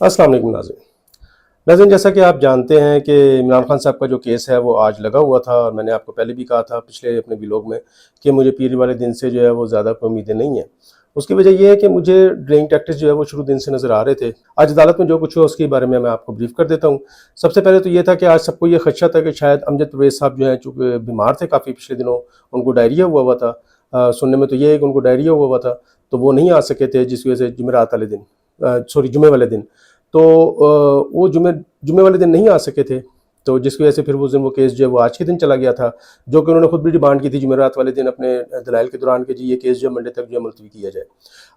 अस्सलाम वालेकुम नाज़रीन। नाज़रीन, जैसा कि आप जानते हैं कि इमरान खान साहब का जो केस है वो आज लगा हुआ था, और मैंने आपको पहले भी कहा था पिछले अपने व्लॉग में कि मुझे पीर वाले दिन से जो है वो ज़्यादा कोई उम्मीदें नहीं हैं। उसकी वजह ये है कि मुझे ड्रेइंग टैक्टिक्स जो है वो शुरू दिन से नज़र आ रहे थे। आज अदालत में जो कुछ हुआ उसके बारे में मैं आपको ब्रीफ कर देता हूँ। सबसे पहले तो ये था कि आज सबको ये खदशा था कि शायद अमजद परवेज़ साहब जो हैं, चूँकि बीमार थे काफ़ी पिछले दिनों, उनको डायरिया हुआ हुआ था। सुनने में तो ये है कि उनको डायरिया हुआ हुआ था, तो वो नहीं आ सके थे, जिस वजह से जुमेरात वाले दिन जुमे वाले दिन, तो वो जुमे वाले दिन नहीं आ सके थे, तो जिसकी वजह से फिर उस दिन वो केस जो है वो आज के दिन चला गया था, जो कि उन्होंने खुद भी डिमांड की थी जुमेरात वाले दिन अपने दलाइल के दौरान कि जी ये केस जो मंडे तक जो है मुलतवी किया जाए।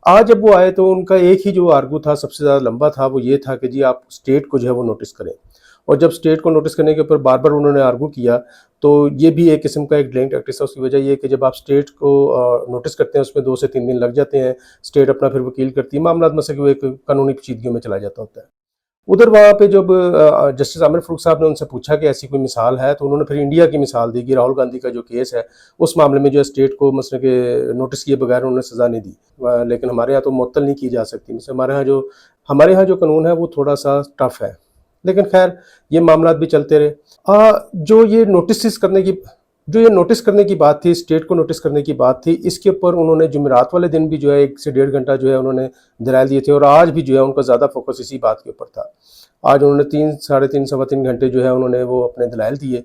आज जब वो आए तो उनका एक ही जो आर्गू था, सबसे ज़्यादा लंबा था, वो ये था कि जी आप स्टेट को जो है वो नोटिस करें। और जब स्टेट को नोटिस करने के ऊपर बार बार उन्होंने आर्गू किया, तो ये भी एक किस्म का एक ड्रेइंग टैक्टिक्स है। उसकी वजह ये है कि जब आप स्टेट को नोटिस करते हैं, उसमें 2 से 3 दिन लग जाते हैं, स्टेट अपना फिर वकील करती है, मामला मतलब वो एक कानूनी पेचीदगियों में चला जाता होता है। उधर वहाँ पे जब जस्टिस आमिर फ़ारूक साहब ने उनसे पूछा कि ऐसी कोई मिसाल है, तो उन्होंने फिर इंडिया की मिसाल दी कि राहुल गांधी का जो केस है, उस मामले में जो है स्टेट को मसले के नोटिस किए बगैर उन्होंने सज़ा नहीं दी। लेकिन हमारे यहाँ तो मुअत्तल नहीं की जा सकती। हमारे यहाँ जो कानून है वो थोड़ा-सा टफ़ है। लेकिन खैर ये मामलात भी चलते रहे। जो ये नोटिस करने की बात थी, स्टेट को नोटिस करने की बात थी, इसके ऊपर उन्होंने जुमेरात वाले दिन भी जो है 1 से 1.5 घंटा जो है उन्होंने दलाइल दिए थे, और आज भी जो है उनका ज़्यादा फोकस इसी बात के ऊपर था। आज उन्होंने 3, साढ़े 3, सवा 3 घंटे जो है उन्होंने वो अपने दलाइल दिए।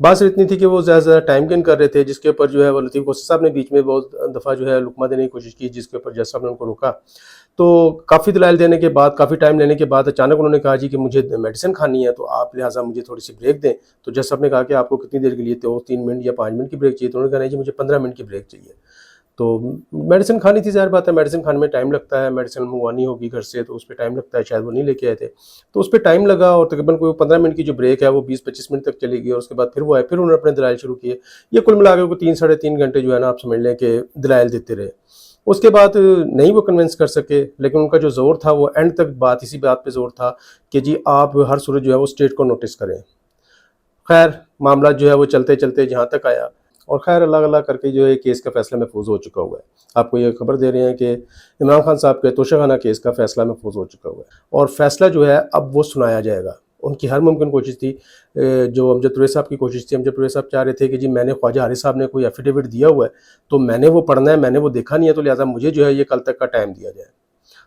बात सिर्फ इतनी थी कि वो ज़्यादा से ज़्यादा टाइम गेन कर रहे थे, जिसके ऊपर जो है वो लतीफ़ खोसा साहब ने बीच में बहुत दफ़ा जो है लुकमा देने की कोशिश की, जिसके ऊपर जज साहब ने उनको रोका। तो काफ़ी दलाइल देने के बाद, काफ़ी टाइम लेने के बाद अचानक उन्होंने कहा जी कि मुझे मेडिसिन खानी है, तो आप लिहाजा मुझे थोड़ी-सी ब्रेक दें। तो जज साहब ने कहा कि आपको कितनी देर के लिए, तो 3 मिनट या 5 मिनट की ब्रेक चाहिए? तो उन्होंने कहा नहीं जी मुझे 15 मिनट की ब्रेक चाहिए। तो मेडिसिन खानी थी, ज़ाहिर बात है मेडिसिन खाने में टाइम लगता है, मेडिसिन मंगवानी होगी घर से, तो उस पे टाइम लगता है, शायद वो नहीं लेके आए थे। तो उस पे टाइम लगा, और तकरीबन कोई 15 मिनट की जो ब्रेक है वो 20-25 मिनट तक चली गई, और उसके बाद फिर वो आए, फिर उन्होंने अपने दलाइल शुरू किए। ये कुल मिला के 3, साढ़े 3 घंटे जो है ना, आप समझ लें कि दलाइल देते रहे। उसके बाद नहीं वो कन्विंस कर सके, लेकिन उनका जो ज़ोर था वो एंड तक इसी बात पे ज़ोर था कि जी आप हर सूरत जो है वो स्टेट को नोटिस करें। खैर मामला जो है वो चलते चलते जहाँ तक आया, और खैर अल्लाह अल्लाह करके जो है केस का फैसला महफूज हो चुका हुआ है। आपको ये खबर दे रहे हैं कि इमरान खान साहब के तोशाखाना केस का फैसला महफूज हो चुका हुआ है, और फैसला जो है अब वो सुनाया जाएगा। उनकी हर मुमकिन कोशिश थी, जो अमजद परवेज़ साहब की कोशिश थी। अमजद परवेज़ साहब चाह रहे थे कि जी मैंने ख्वाजा हारिस साहब ने कोई एफिडेविट दिया हुआ है, तो मैंने वो पढ़ना है, मैंने वो देखा नहीं है, तो लिहाजा मुझे जो है ये कल तक का टाइम दिया जाए।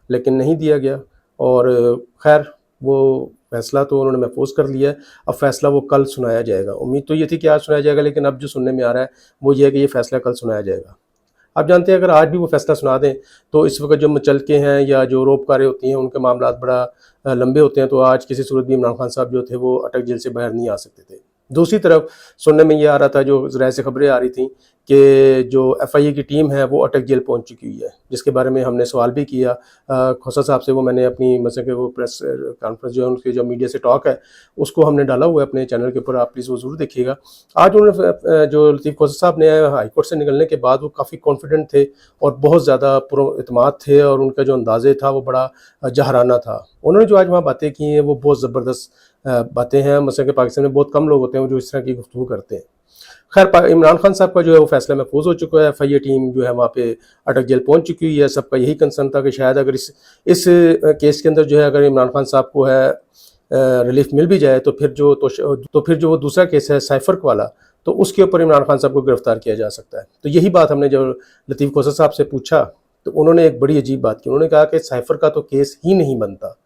लेकिन नहीं दिया गया, और खैर वो फैसला तो उन्होंने महफूज कर लिया है। अब फैसला वो कल सुनाया जाएगा। उम्मीद तो ये थी कि आज सुनाया जाएगा, लेकिन अब जो सुनने में आ रहा है वो ये है कि ये फैसला कल सुनाया जाएगा। आप जानते हैं अगर आज भी वो फैसला सुना दें, तो इस वक्त जो मुचलके हैं या जो रोपकारें होती हैं उनके मामलात बड़ा लंबे होते हैं, तो आज किसी सूरत भी इमरान खान साहब जो थे वो अटक जेल से बाहर नहीं आ सकते थे। दूसरी तरफ सुनने में ये आ रहा था, जो ज़राए से खबरें आ रही थी, कि जो एफआईए की टीम है वो अटक जेल पहुंच चुकी हुई है, जिसके बारे में हमने सवाल भी किया खोसा साहब से। वो मैंने अपनी मतलब कि वो प्रेस कॉन्फ्रेंस जो है उनके जो मीडिया से टॉक है उसको हमने डाला हुआ है अपने चैनल के ऊपर, आप प्लीज़ वो ज़रूर देखिएगा। आज उन्होंने जो लतीफ़ खोसा साहब ने हाई कोर्ट से निकलने के बाद वो काफ़ी कॉन्फिडेंट थे, और बहुत ज़्यादा पुरएतमाद थे, और उनका जो अंदाज़े था वो बड़ा जहराना था। उन्होंने जो आज वहाँ बातें की हैं वो बहुत ज़बरदस्त बातें हैं। मतलब कि पाकिस्तान में बहुत कम लोग होते हैं जो इस तरह की गुफ्तगू करते हैं। खैर इमरान खान साहब का जो है वो फैसला महफूज हो चुका है। एफआईए टीम जो है वहाँ पे अटक जेल पहुँच चुकी हुई है। सबका यही कंसर्न था कि शायद अगर इस केस के अंदर जो है अगर इमरान खान साहब को है रिलीफ मिल भी जाए, तो फिर जो वो दूसरा केस है साइफर वाला, तो उसके ऊपर इमरान खान साहब को गिरफ्तार किया जा सकता है। तो यही बात हमने जब लतीफ़ खोसा साहब से पूछा, तो उन्होंने एक बड़ी अजीब बात की। उन्होंने कहा कि साइफर का तो केस ही नहीं बनता,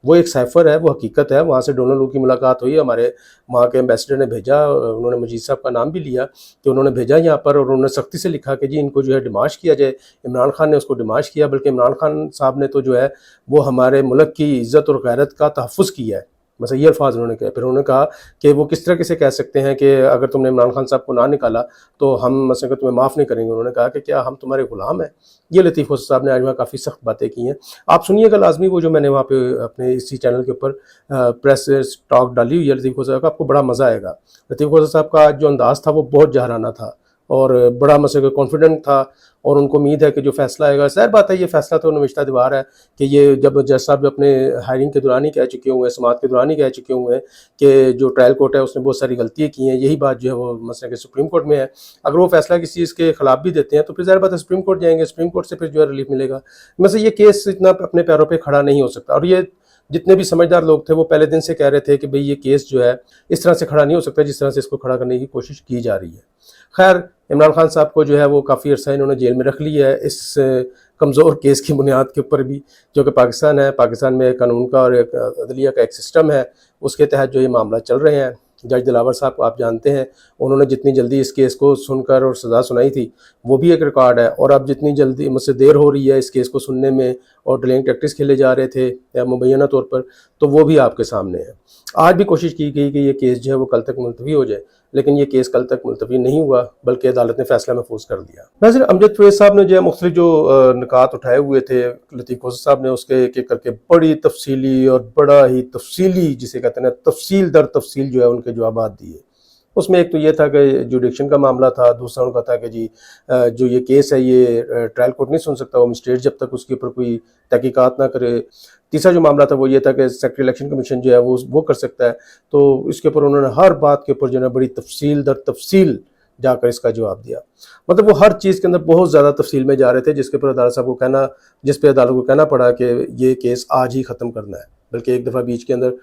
वो एक साइफर है, वो हकीकत है। वहाँ से डोनाल्ड लू की मुलाकात हुई, हमारे वहाँ के एम्बेसडर ने भेजा, उन्होंने मजीद साहब का नाम भी लिया कि उन्होंने भेजा यहाँ पर, और उन्होंने सख्ती से लिखा कि जी इनको जो है डिमाश किया जाए। इमरान खान ने उसको डिमाश किया, बल्कि इमरान खान साहब ने तो जो है वो हमारे मुल्क की इज़्ज़त और गैरत का तहफ़्फ़ुज़ किया है। बस ये अल्फाज उन्होंने कहे। फिर उन्होंने कहा कि वो किस तरह से कह सकते हैं कि अगर तुमने इमरान खान साहब को ना निकाला तो हम मतलब तुम्हें माफ़ नहीं करेंगे। उन्होंने कहा कि क्या हम तुम्हारे गुलाम हैं? ये लतीफ़ खोसा साहब ने आज वहाँ काफ़ी सख्त बातें की हैं। आप सुनिएगा लाजमी, वो जो मैंने वहाँ पे अपने इसी चैनल के ऊपर प्रेस टॉक डाली हुई है लतीफ़ खोसा साहब का, आपको बड़ा मज़ा आएगा। लतीफ़ खोसा साहब का जो अंदाज़ था वो बहुत जहराना था, और बड़ा मतलब कॉन्फिडेंट था, और उनको उम्मीद है कि जो फैसला आएगा, ज़ाहिर बात है ये फैसला तो नविश्ता दीवार है कि ये जब जज साहब अपने हायरिंग के दौरान ही कह चुके हुए हैं, समाअत के दौरान ही कह चुके हुए हैं कि जो ट्रायल कोर्ट है उसने बहुत सारी गलतियाँ की हैं। यही बात जो है वो मसले के सुप्रीम कोर्ट में है। अगर वो फैसला किसी चीज़ के खिलाफ भी देते हैं तो फिर ज़ाहिर बात है सुप्रीम कोर्ट जाएंगे, सुप्रीम कोर्ट से फिर जो है रिलीफ मिलेगा। मतलब ये केस इतना अपने पैरों पर खड़ा नहीं हो सकता। और ये जितने भी समझदार लोग थे वो पहले दिन से कह रहे थे कि भाई ये केस जो है इस तरह से खड़ा नहीं हो सकता जिस तरह से इसको खड़ा करने की कोशिश की जा रही है। खैर, इमरान खान साहब को जो है वो काफ़ी अरसा इन्होंने जेल में रख लिया है इस कमज़ोर केस की बुनियाद के ऊपर भी, जो कि पाकिस्तान है। पाकिस्तान में कानून का और एक अदलिया का एक सिस्टम है, उसके तहत जो ये मामला चल रहे हैं। जज दिलावर साहब को आप जानते हैं, उन्होंने जितनी जल्दी इस केस को सुनकर और सज़ा सुनाई थी वो भी एक रिकॉर्ड है, और अब जितनी जल्दी मुझसे देर हो रही है इस केस को सुनने में और डिलेइंग टैक्टिक्स खेले जा रहे थे या मुबैना तौर पर, तो वो भी आपके सामने है। आज भी कोशिश की गई कि ये केस जो है वो कल तक मुलतवी हो जाए, लेकिन ये केस कल तक मुलतवी नहीं हुआ, बल्कि अदालत ने फैसला महफूज कर दिया। नाज़रीन, अमजद फैज़ साहब ने जो है मुख्तलिफ जो निकात उठाए हुए थे, लतीफ़ खोसा साहब ने उसके एक एक करके बड़ी तफसीली और बड़ा ही तफसीली, जिसे कहते हैं ना, तफसील दर तफसील जो है उनके जवाब दिए। उसमें एक तो ये था कि जुडिक्शन का मामला था, दूसरा उनका था कि जी जो ये केस है ये ट्रायल कोर्ट नहीं सुन सकता, वो मजिस्ट्रेट जब तक उसके ऊपर कोई तहकीकात ना करे। तीसरा जो मामला था वो ये था कि सेक्रेटरी इलेक्शन कमीशन जो है वो कर सकता है। तो इसके ऊपर उन्होंने हर बात के ऊपर जो है बड़ी तफसील दर तफसील जाकर इसका जवाब दिया। मतलब वो हर चीज़ के अंदर बहुत ज़्यादा तफसील में जा रहे थे, जिस पर अदालत को कहना पड़ा कि ये केस आज ही ख़त्म करना है। बल्कि एक दफ़ा बीच के अंदर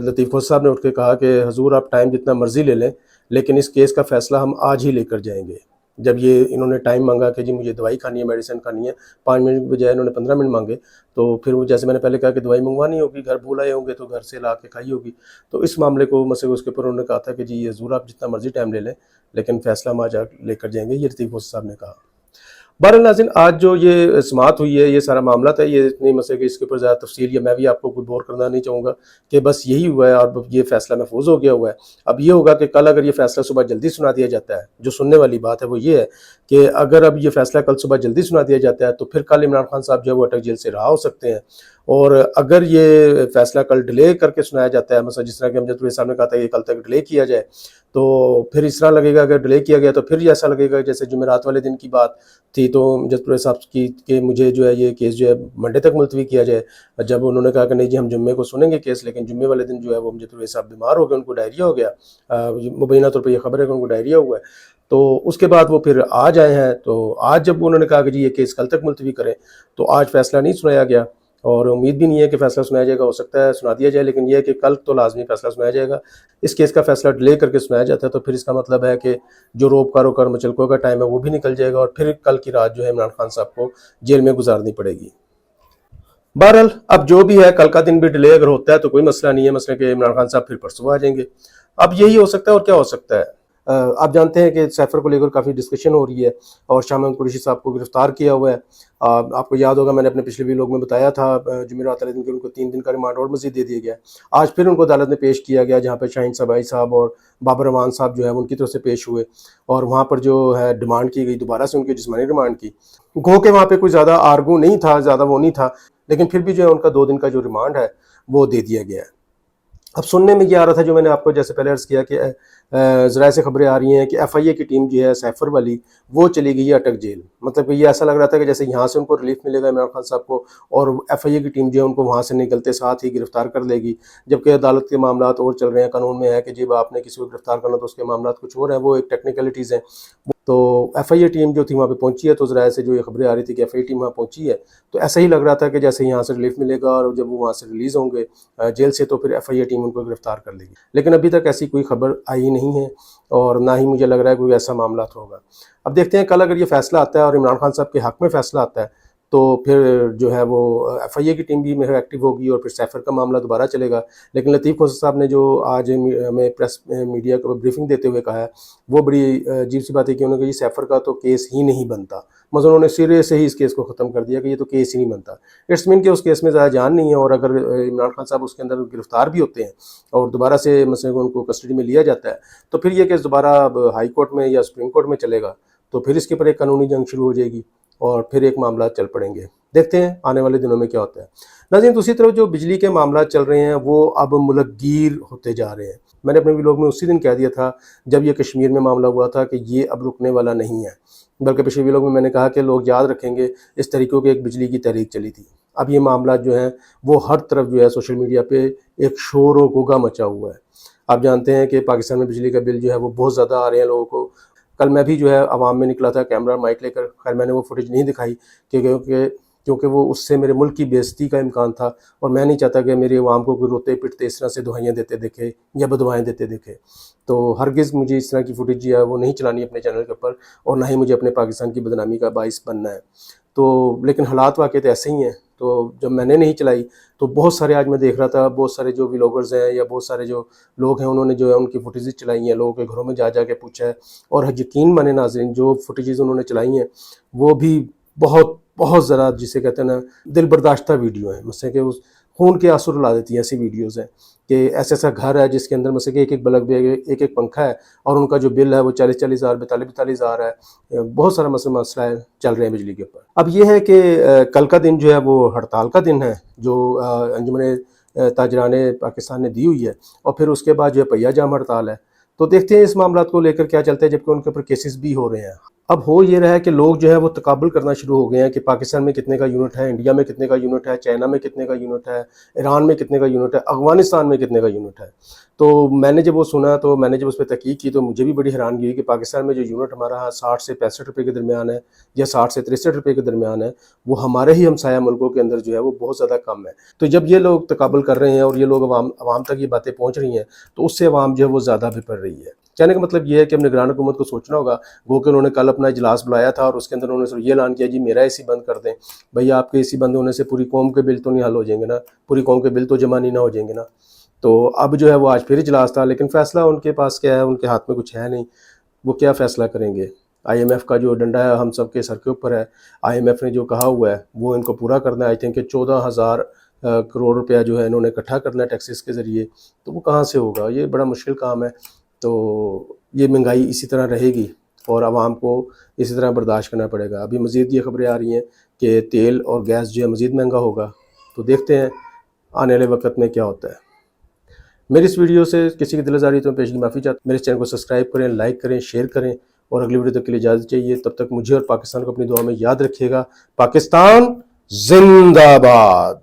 लतीफ़ खोसा साहब ने उठ के कहा कि हजूर आप टाइम जितना मर्जी ले लें, लेकिन इस केस का फ़ैसला हम आज ही लेकर जाएंगे। जब ये इन्होंने टाइम मांगा कि जी मुझे दवाई खानी है, मेडिसिन खानी है, 5 मिनट की बजाय इन्होंने 15 मिनट मांगे, तो फिर वो जैसे मैंने पहले कहा कि दवाई मंगवानी होगी, घर भूल आए होंगे तो घर से ला के खाई होगी। तो इस मामले को मसले उसके ऊपर उन्होंने कहा था कि जी हजूर आप जितना मर्जी टाइम ले लें, लेकिन फ़ैसला हम आज लेकर जाएंगे, ये लतीफ़ खोसा साहब ने कहा। बहरहाल नाज़रीन, आज जो ये समाअत हुई है, ये सारा मामला था, ये इतनी मसले कि इसके ऊपर ज़्यादा तफसील या मैं भी आपको कुछ बोर करना नहीं चाहूँगा कि बस यही हुआ है और ये फ़ैसला महफूज हो गया हुआ है। अब ये होगा कि कल अगर ये फ़ैसला सुबह जल्दी सुना दिया जाता है, जो सुनने वाली बात है वो ये है कि अगर अब ये फ़ैसला कल सुबह जल्दी सुना दिया जाता है तो फिर कल इमरान खान साहब जो है वो अटक जेल से रहा हो सकते हैं। और अगर ये फ़ैसला कल डिले करके सुनाया जाता है, मतलब जिस तरह कि अमजद फैज़ साहब ने कहा था कि कल तक डिले किया जाए, तो फिर इस तरह लगेगा, अगर डिले किया गया तो फिर ऐसा लगेगा जैसे जुमेरात वाले दिन की बात थी तो अमजद फैज़ साहब की कि मुझे जो है ये केस जो है मंडे तक मुलतवी किया जाए। जब उन्होंने कहा कि नहीं जी हम जुम्मे को सुनेंगे केस, लेकिन जुम्मे वाले दिन जो है वो अमजद फैज़ साहब बीमार हो गए, उनको डायरिया हो गया। मुबैना तौर पर यह खबर है कि उनको डायरिया हुआ है। तो उसके बाद वो फिर आज आए हैं, तो आज जब उन्होंने कहा कि जी ये केस कल तक मुलतवी करें, तो आज फ़ैसला नहीं सुनाया गया और उम्मीद भी नहीं है कि फ़ैसला सुनाया जाएगा। हो सकता है सुना दिया जाए, लेकिन यह है कि कल तो लाजमी फ़ैसला सुनाया जाएगा। इस केस का फ़ैसला डिले करके सुनाया जाता है तो फिर इसका मतलब है कि जो रोबकारों का मचलकों का टाइम है वो भी निकल जाएगा और फिर कल की रात जो है इमरान खान साहब को जेल में गुजारनी पड़ेगी। बहरहाल अब जो भी है, कल का दिन भी डिले अगर होता है तो कोई मसला नहीं है, मसले कि इमरान खान साहब फिर परसों आ जाएंगे। अब यही हो सकता है और क्या हो सकता है। आप जानते हैं कि सैफर को लेकर काफ़ी डिस्कशन हो रही है और शाह महमूद कुरैशी साहब को गिरफ्तार किया हुआ है। आपको याद होगा मैंने अपने पिछले वीडियो में बताया था जुमेरात वाले दिन के उनको 3 दिन का रिमांड और मज़ीद दे दिया गया। आज फिर उनको अदालत में पेश किया गया, जहाँ पर शाहीन सबाई साहब और बाबर रहमान साहब जो है उनकी तरफ से पेश हुए और वहाँ पर जो है डिमांड की गई दोबारा से उनकी जिस्मानी रिमांड की। गो के वहाँ पर कोई ज़्यादा आर्गू नहीं था, ज़्यादा वो नहीं था, लेकिन फिर भी जो है उनका 2 दिन का जो रिमांड है वो दे दिया गया है। अब सुनने में ये आ रहा था, जो मैंने आपको जैसे पहले अर्ज़ किया कि ज़राए से खबरें आ रही हैं कि एफआईए की टीम जो है सैफर वाली वो चली गई है अटक जेल। मतलब कि ये ऐसा लग रहा था कि जैसे यहाँ से उनको रिलीफ मिलेगा इमरान खान साहब को और एफआईए की टीम जो है उनको वहाँ से निकलते साथ ही गिरफ्तार कर लेगी, जबकि अदालत के मामला और चल रहे हैं। कानून में है कि जब आपने किसी को गिरफ्तार करना तो उसके मामला कुछ और हैं, वो एक टेक्निकलिटीज़ हैं। तो एफआईए टीम जो थी वहाँ पे पहुंची है, तो ज़राए से जो ये खबरें आ रही थी कि एफआईए टीम वहाँ पहुंची है, तो ऐसा ही लग रहा था कि जैसे यहाँ से रिलीफ मिलेगा और जब वो वहाँ से रिलीज़ होंगे जेल से तो फिर एफआईए टीम उनको गिरफ्तार कर लेगी। लेकिन अभी तक ऐसी कोई खबर आई नहीं है और ना ही मुझे लग रहा है कोई ऐसा मामला तो होगा। अब देखते हैं कल अगर ये फैसला आता है और इमरान खान साहब के हक़ में फैसला आता है तो फिर जो है वो एफआईए की टीम भी मेरे एक्टिव होगी और फिर सैफर का मामला दोबारा चलेगा। लेकिन लतीफ़ खोसा साहब ने जो आज हमें प्रेस मीडिया को ब्रीफिंग देते हुए कहा है वो बड़ी अजीब सी बात है कि उन्होंने कहा सैफर का तो केस ही नहीं बनता। मतलब उन्होंने सिरे से ही इस केस को ख़त्म कर दिया कि ये तो केस ही नहीं बनता। इट्स मीन कि उस केस में ज़्यादा जान नहीं है और अगर इमरान खान साहब उसके अंदर गिरफ्तार भी होते हैं और दोबारा से मसले उनको कस्टडी में लिया जाता है तो फिर ये केस दोबारा हाई कोर्ट में या सुप्रीम कोर्ट में चलेगा, तो फिर इसके ऊपर एक कानूनी जंग शुरू हो जाएगी और फिर एक मामला चल पड़ेंगे। देखते हैं आने वाले दिनों में क्या होता है। नाज़रीन, दूसरी तरफ जो बिजली के मामला चल रहे हैं वो अब मुलकगीर होते जा रहे हैं। मैंने अपने व्लॉग में उसी दिन कह दिया था जब ये कश्मीर में मामला हुआ था कि ये अब रुकने वाला नहीं है, बल्कि पिछले व्लॉग में मैंने कहा कि लोग याद रखेंगे इस तरीक़ों की एक बिजली की तहरीक चली थी। अब ये मामला जो है वो हर तरफ जो है सोशल मीडिया पे एक शोर व गुगा मचा हुआ है। आप जानते हैं कि पाकिस्तान में बिजली का बिल जो है वो बहुत ज़्यादा आ रहे हैं लोगों को। कल मैं भी जो है आवाम में निकला था कैमरा माइक लेकर, खैर मैंने वो फुटेज नहीं दिखाई क्योंकि क्योंकि वो उससे मेरे मुल्क की बेइज्जती का इम्कान था, और मैं नहीं चाहता कि मेरे अवाम को कोई रोते पिटते इस तरह से दुआएं देते देखे या बदुआएं देते देखे। तो हरगिज़ मुझे इस तरह की फुटेज जो है वो नहीं चलानी अपने चैनल के ऊपर, और ना ही मुझे अपने पाकिस्तान की बदनामी का बाइस बनना है। तो लेकिन हालात वाक़ई तो ऐसे ही हैं। तो जब मैंने नहीं चलाई तो बहुत सारे, आज मैं देख रहा था, बहुत सारे जो व्लॉगर्स हैं या बहुत सारे जो लोग हैं, उन्होंने जो है उनकी फुटेजेस चलाई हैं, लोगों के घरों में जा जा के पूछा है, और यकीन माने नाज़रीन, जो फुटेजेस उन्होंने चलाई हैं वो भी बहुत बहुत ज़रा, जिसे कहते हैं ना, दिल बर्दाश्ता वीडियो है। मुझसे कि उस खून के आंसू रुला देती हैं ऐसी वीडियोज़ हैं कि ऐसा ऐसा घर है जिसके अंदर मुझसे कि एक एक बल्ब, एक एक पंखा है, और उनका जो बिल है वो 40-40 हज़ार, 42-42 हज़ार है। बहुत सारा मसला है, चल रहे हैं बिजली के ऊपर। अब ये है कि कल का दिन जो है वो हड़ताल का दिन है, जो अंजुमन ताजराने पाकिस्तान ने दी हुई है, और फिर उसके बाद जो है पहिया जाम हड़ताल है। तो देखते हैं इस मामला को लेकर क्या चलता है, जबकि उनके ऊपर केसेस भी हो रहे हैं। अब हो ये रहा है कि लोग जो है वो तकाबुल करना शुरू हो गए हैं कि पाकिस्तान में कितने का यूनिट है, इंडिया में कितने का यूनिट है, चाइना में कितने का यूनिट है, ईरान में कितने का यूनिट है, अफगानिस्तान में कितने का यूनिट है। तो मैंने जब वो सुना, तो मैंने जब उस पर तहकीक की, तो मुझे भी बड़ी हैरानगी हुई कि पाकिस्तान में जो यूनिट हमारा 60 से 65 रुपये के दरमियान है, या 60 से 63 रुपये के दरमियान है, वो हमारे ही हमसाया मुल्कों के अंदर जो है वो बहुत ज़्यादा कम है। तो जब ये लोग तकाबुल कर रहे हैं और ये लोग अवाम तक ये बातें पहुँच रही हैं, तो उससे अवाम जो है वो ज़्यादा बिपड़ रही है। कहने का मतलब ये है कि अब निगरान हुकूमत को सोचना होगा। गो कि उन्होंने कल अपना इजलास बुलाया था और उसके अंदर उन्होंने ये ऐलान किया, जी मेरा एसी बंद कर दें। भैया, आपके एसी बंद होने से पूरी कौम के बिल तो नहीं हल हो जाएंगे ना, पूरी कौम के बिल तो जमा नहीं ना हो जाएंगे ना। तो अब जो है वो आज फिर इजलास था, लेकिन फैसला उनके पास क्या है, उनके हाथ में कुछ है नहीं। वो क्या फ़ैसला करेंगे? IMF का जो डंडा है हम सब के सर के ऊपर है। IMF ने जो कहा हुआ है वो इनको पूरा करना है। आई थिंक 14,000 करोड़ रुपया जो है इन्होंने इकट्ठा करना है टैक्सेस के ज़रिए। तो वो कहाँ से होगा? ये बड़ा मुश्किल काम है। तो ये महंगाई इसी तरह रहेगी और आवाम को इसी तरह बर्दाश्त करना पड़ेगा। अभी मज़ीद ये खबरें आ रही हैं कि तेल और गैस जो है मज़ीद महंगा होगा। तो देखते हैं आने वाले वक्त में क्या होता है। मेरी इस वीडियो से किसी की दिलज़ारी तो पेश की माफ़ी चाहता हूँ। मेरे चैनल को सब्सक्राइब करें, लाइक करें, शेयर करें, और अगली वीडियो तक के लिए इजाज़त चाहिए। तब तक मुझे और पाकिस्तान को अपनी दुआ में याद रखिएगा। पाकिस्तान जिंदाबाद।